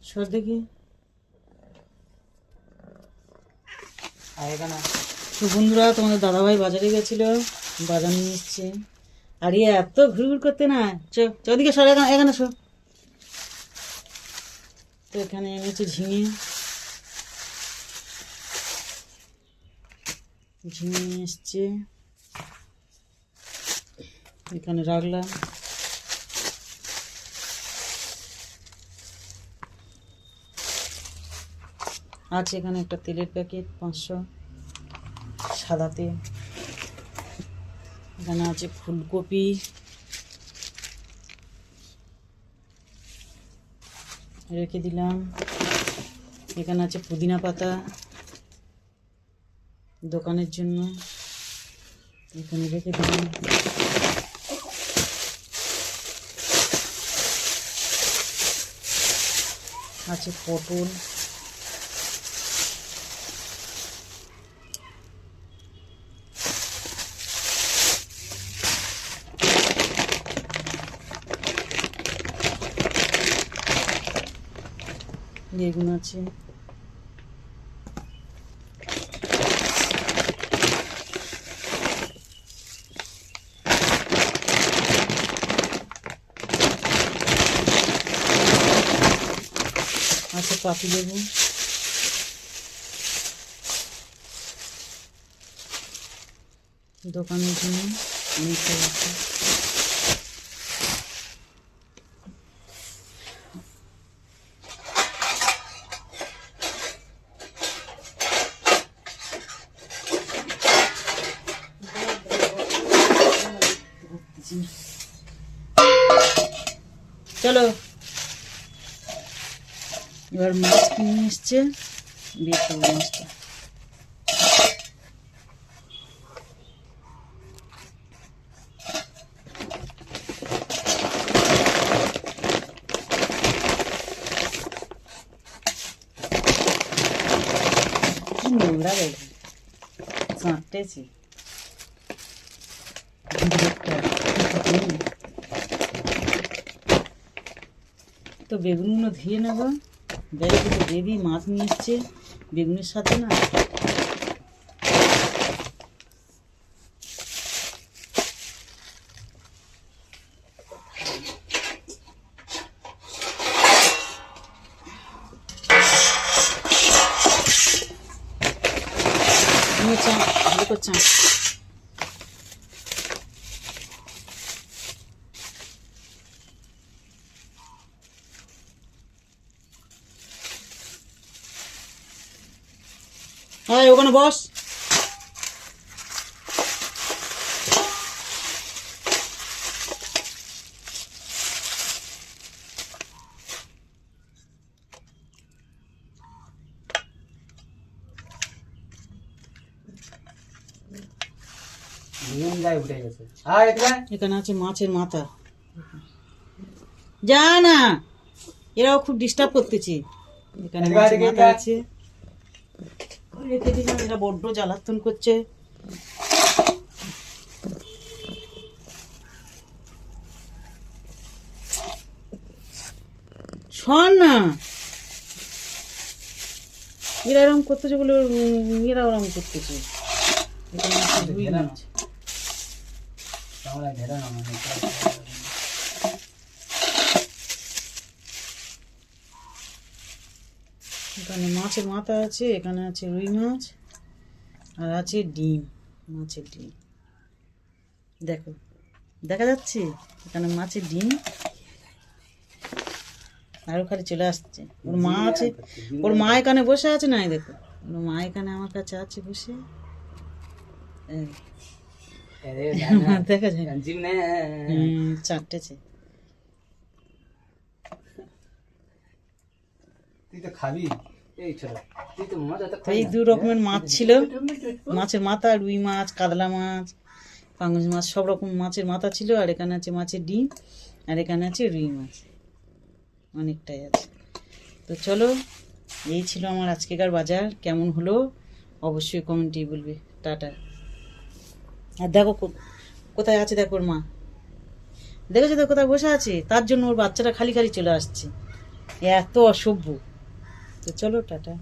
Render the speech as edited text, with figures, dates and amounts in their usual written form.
সর দেখি। আর এখানে তো বন্ধুরা, তোমাদের দাদাভাই বাজারে গেছিল, বাজার নিয়ে এসছে। আর ইয়ে এত ঘুরঘুর করতে না, ওদিকে সর, এখানে এখানে সর। তো এখানে এনেছে ঝিঙে, ঝিঙে নিয়ে এসছে, এখানে রাখলাম। আছে এখানে একটা তেলের প্যাকেট 500 সাদা তেল। এখানে আছে ফুলকপি, রেখে দিলাম। এখানে আছে পুদিনা পাতা দোকানের জন্য, এখানে রেখে দিলাম। আছে পটল, বেগুন আছে, আছে পাতি লেবু, দোকানের জন্য অনেকটা আছে। চলো এবার মাছ কিনে এসছে, বের করবো মাছটা। কি নোংরা দেখি, চাঁটেছি। তো বেগুনগুলো ধুয়ে নেবো, ব্যাগে দুটো দিয়ে দিই। মাছ নিয়ে এসছে বেগুনের সাথে না। ভালো করছে। হ্যাঁ ওখানে বস। এখানে আছে মাছের মাথা। যা না, এরাও খুব ডিস্টার্ব করতেছে। এখানে মাছের মাথা আছে, রেখে দিলাম। এরা বড্ড জ্বালাতন করছে। শোন না, এরা এরকম করতেছে বলে এরা ওরকম করতেছে। এখানে আছে রুই মাছ। এখানে মাছের মাথা আছে, এখানে আছে রুই মাছ, আর আছে ডিম, মাছের ডিম। দেখো দেখা যাচ্ছে এখানে মাছের ডিম। আরো খালি চলে আসছে। ওর মা আছে, ওর মা এখানে বসে আছে না, দেখো ওর মা এখানে আমার কাছে আছে বসে। দেখা যায় চারটেছে। এই দু রকমের মাছ ছিল, মাছের মাথা, রুই মাছ, কাতলা মাছ, পাঙ্গাস মাছ, সব রকম মাছের মাথা ছিল। আর এখানে আছে মাছের ডিম, আর এখানে আছে রুই মাছ, অনেকটাই আছে। তো চলো, এই ছিল আমার আজকেকার বাজার। কেমন হলো অবশ্যই কমেন্টে বলবে। টাটা। আর দেখো কোথায় আছে, দেখো ওর মা, দেখেছো তো কোথায় বসে আছে, তার জন্য ওর বাচ্চাটা খালি খালি চলে আসছে। এত অসভ্য। তো চলো টাটা।